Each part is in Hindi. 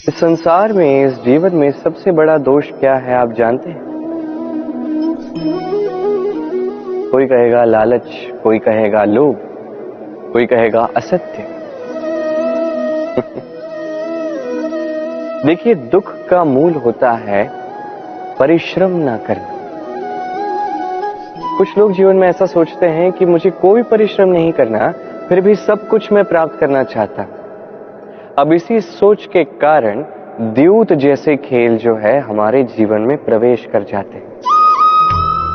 इस संसार में, इस जीवन में सबसे बड़ा दोष क्या है आप जानते हैं? कोई कहेगा लालच, कोई कहेगा लोभ, कोई कहेगा असत्य। देखिए, दुख का मूल होता है परिश्रम ना करना। कुछ लोग जीवन में ऐसा सोचते हैं कि मुझे कोई परिश्रम नहीं करना, फिर भी सब कुछ मैं प्राप्त करना चाहता। अब इसी सोच के कारण द्यूत जैसे खेल जो है हमारे जीवन में प्रवेश कर जाते हैं।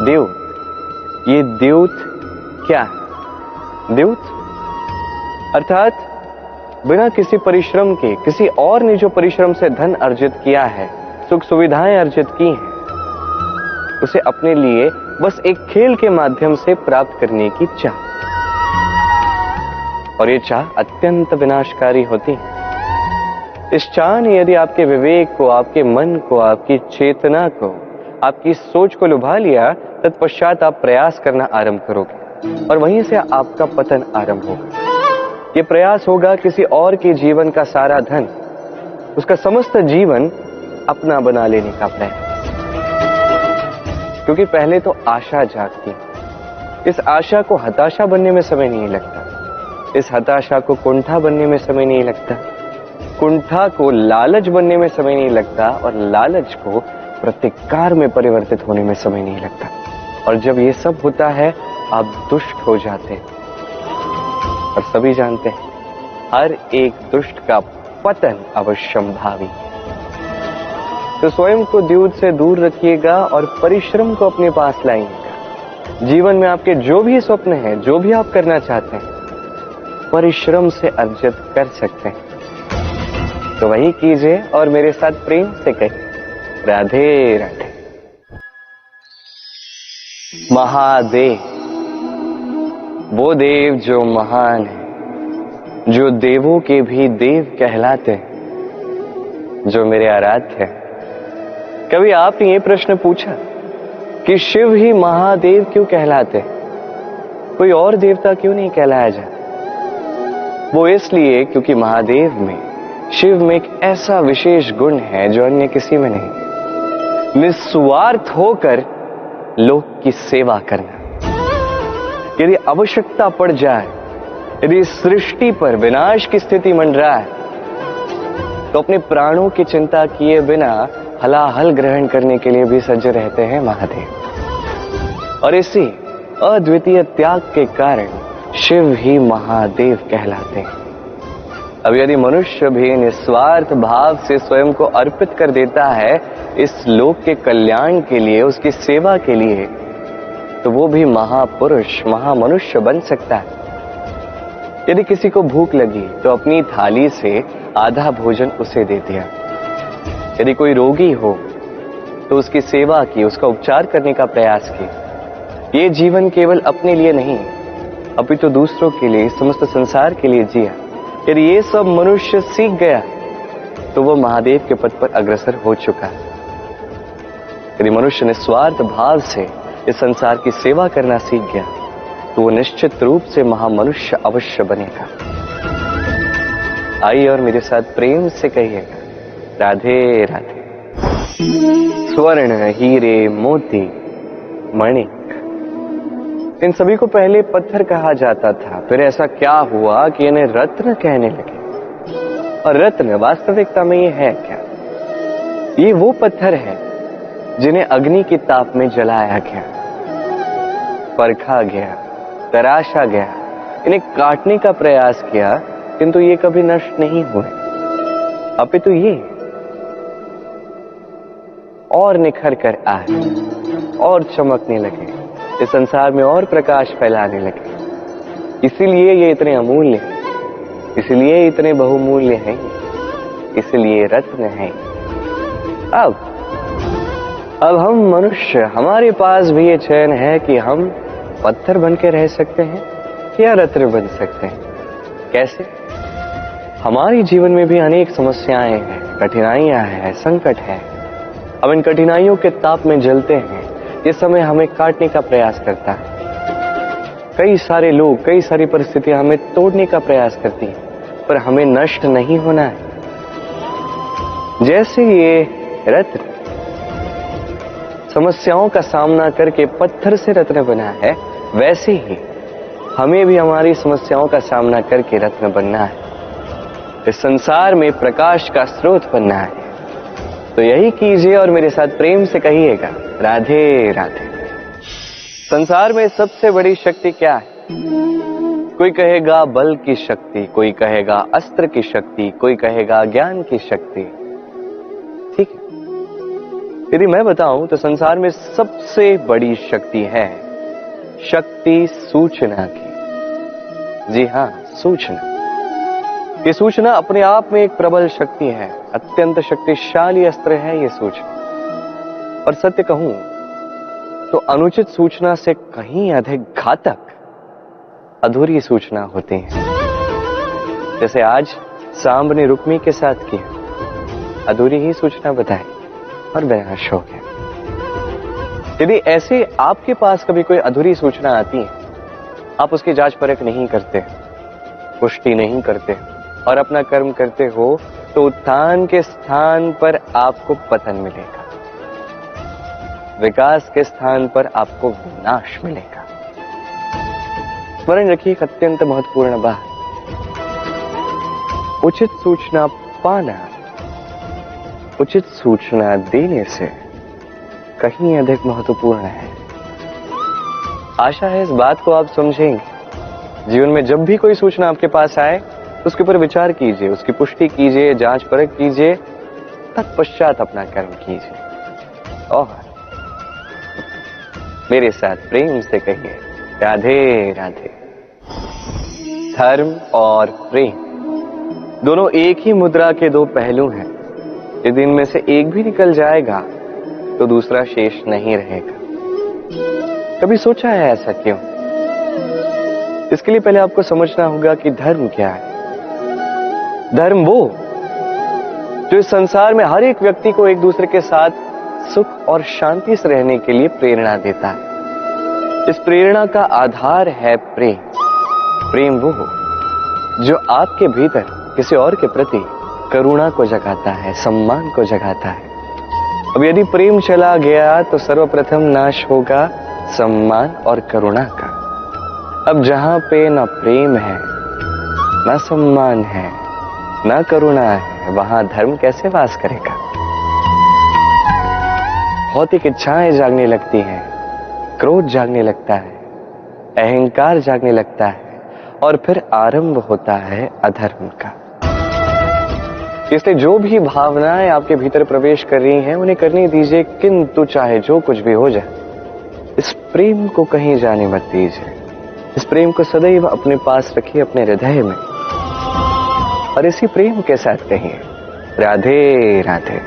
द्यूत, ये द्यूत क्या है? द्यूत अर्थात बिना किसी परिश्रम के, किसी और ने जो परिश्रम से धन अर्जित किया है, सुख सुविधाएं अर्जित की हैं, उसे अपने लिए बस एक खेल के माध्यम से प्राप्त करने की चाह। और ये चाह अत्यंत विनाशकारी होती है। इस चाह ने यदि आपके विवेक को, आपके मन को, आपकी चेतना को, आपकी सोच को लुभा लिया, तत्पश्चात आप प्रयास करना आरंभ करोगे और वहीं से आपका पतन आरंभ होगा। ये प्रयास होगा किसी और के जीवन का सारा धन, उसका समस्त जीवन अपना बना लेने का प्रयास। क्योंकि पहले तो आशा जागती, इस आशा को हताशा बनने में समय नहीं लगता, इस हताशा को कुंठा बनने में समय नहीं लगता, कुंठा को लालच बनने में समय नहीं लगता, और लालच को प्रतिकार में परिवर्तित होने में समय नहीं लगता। और जब ये सब होता है, आप दुष्ट हो जाते हैं। और सभी जानते हैं, हर एक दुष्ट का पतन अवश्यंभावी। तो स्वयं को द्यूत से दूर रखिएगा और परिश्रम को अपने पास लाइएगा। जीवन में आपके जो भी स्वप्न हैं, जो भी आप करना चाहते हैं, परिश्रम से अर्जित कर सकते हैं। तो वही कीजिए और मेरे साथ प्रेम से कहिए, राधे राधे। महादेव, वो देव जो महान है, जो देवों के भी देव कहलाते हैं, जो मेरे आराध्य हैं। कभी आपने ये प्रश्न पूछा कि शिव ही महादेव क्यों कहलाते हैं, कोई और देवता क्यों नहीं कहलाया जाता? वो इसलिए क्योंकि महादेव में, शिव में एक ऐसा विशेष गुण है जो अन्य किसी में नहीं। निस्वार्थ होकर लोक की सेवा करना। यदि आवश्यकता पड़ जाए, यदि सृष्टि पर विनाश की स्थिति मंडराए, तो अपने प्राणों की चिंता किए बिना हलाहल ग्रहण करने के लिए भी सज्ज रहते हैं महादेव। और इसी अद्वितीय त्याग के कारण शिव ही महादेव कहलाते हैं। अब यदि मनुष्य भी निस्वार्थ भाव से स्वयं को अर्पित कर देता है इस लोक के कल्याण के लिए, उसकी सेवा के लिए, तो वो भी महापुरुष, महामनुष्य बन सकता है। यदि किसी को भूख लगी तो अपनी थाली से आधा भोजन उसे दे दिया। यदि कोई रोगी हो तो उसकी सेवा की, उसका उपचार करने का प्रयास किया। ये जीवन केवल अपने लिए नहीं, अपितु दूसरों के लिए, समस्त संसार के लिए जिया। यदि ये सब मनुष्य सीख गया तो वो महादेव के पद पर अग्रसर हो चुका है। यदि मनुष्य निस्वार्थ भाव से इस संसार की सेवा करना सीख गया तो वो निश्चित रूप से महामनुष्य अवश्य बनेगा। आइए और मेरे साथ प्रेम से कहिएगा, राधे राधे। स्वर्ण, हीरे, मोती, मणिक, इन सभी को पहले पत्थर कहा जाता था। फिर ऐसा क्या हुआ कि इन्हें रत्न कहने लगे। और रत्न वास्तविकता में ये है क्या? ये वो पत्थर है जिन्हें अग्नि की ताप में जलाया गया, परखा गया, तराशा गया, इन्हें काटने का प्रयास किया, किंतु ये कभी नष्ट नहीं हुए, अपितु ये और निखर कर आए और चमकने लगे, इस संसार में और प्रकाश फैलाने लगे। इसीलिए ये इतने अमूल्य हैं, इसलिए इतने बहुमूल्य हैं, इसलिए रत्न हैं। अब हम मनुष्य, हमारे पास भी ये चयन है कि हम पत्थर बन के रह सकते हैं या रत्न बन सकते हैं। कैसे? हमारे जीवन में भी अनेक समस्याएं हैं, कठिनाइयां हैं, संकट है। अब इन कठिनाइयों के ताप में जलते हैं, ये समय हमें काटने का प्रयास करता है। कई सारे लोग, कई सारी परिस्थितियां हमें तोड़ने का प्रयास करती हैं, पर हमें नष्ट नहीं होना है। जैसे ये रत्न समस्याओं का सामना करके पत्थर से रत्न बना है, वैसे ही हमें भी हमारी समस्याओं का सामना करके रत्न बनना है, इस संसार में प्रकाश का स्रोत बनना है। तो यही कीजिए और मेरे साथ प्रेम से कहिएगा, राधे राधे। संसार में सबसे बड़ी शक्ति क्या है? कोई कहेगा बल की शक्ति, कोई कहेगा अस्त्र की शक्ति, कोई कहेगा ज्ञान की शक्ति। ठीक है, यदि मैं बताऊं तो संसार में सबसे बड़ी शक्ति है शक्ति सूचना की। जी हां, सूचना। ये सूचना अपने आप में एक प्रबल शक्ति है, अत्यंत शक्तिशाली अस्त्र है ये सूचना। और सत्य कहूं तो अनुचित सूचना से कहीं अधिक घातक अधूरी सूचना होती है। जैसे आज सांब ने रुक्मी के साथ किया, अधूरी ही सूचना बताई और विनाश हो गया। यदि ऐसे आपके पास कभी कोई अधूरी सूचना आती है, आप उसकी जांच परख नहीं करते, पुष्टि नहीं करते और अपना कर्म करते हो, तो उत्थान के स्थान पर आपको पतन मिलेगा, विकास के स्थान पर आपको विनाश मिलेगा। स्मरण रखिए एक अत्यंत महत्वपूर्ण बात, उचित सूचना पाना उचित सूचना देने से कहीं अधिक महत्वपूर्ण है। आशा है इस बात को आप समझेंगे। जीवन में जब भी कोई सूचना आपके पास आए, उसके ऊपर विचार कीजिए, उसकी पुष्टि कीजिए, जांच परख कीजिए, तत्पश्चात अपना कर्म कीजिए। और मेरे साथ प्रेम से कहिए, राधे राधे। धर्म और प्रेम दोनों एक ही मुद्रा के दो पहलू हैं। यदि इनमें से एक भी निकल जाएगा तो दूसरा शेष नहीं रहेगा। कभी सोचा है ऐसा क्यों? इसके लिए पहले आपको समझना होगा कि धर्म क्या है। धर्म वो जो इस संसार में हर एक व्यक्ति को एक दूसरे के साथ सुख और शांति से रहने के लिए प्रेरणा देता है। इस प्रेरणा का आधार है प्रेम। प्रेम वो जो आपके भीतर किसी और के प्रति करुणा को जगाता है, सम्मान को जगाता है। अब यदि प्रेम चला गया तो सर्वप्रथम नाश होगा सम्मान और करुणा का। अब जहां पे न प्रेम है, न सम्मान है, न करुणा है, वहां धर्म कैसे वास करेगा? भौतिक इच्छाएं जागने लगती हैं, क्रोध जागने लगता है, अहंकार जागने लगता है और फिर आरंभ होता है अधर्म का। इसलिए जो भी भावनाएं आपके भीतर प्रवेश कर रही हैं, उन्हें करने दीजिए, किंतु चाहे जो कुछ भी हो जाए, इस प्रेम को कहीं जाने मत दीजिए। इस प्रेम को सदैव अपने पास रखिए, अपने हृदय में, और इसी प्रेम के साथ कहिए, राधे राधे।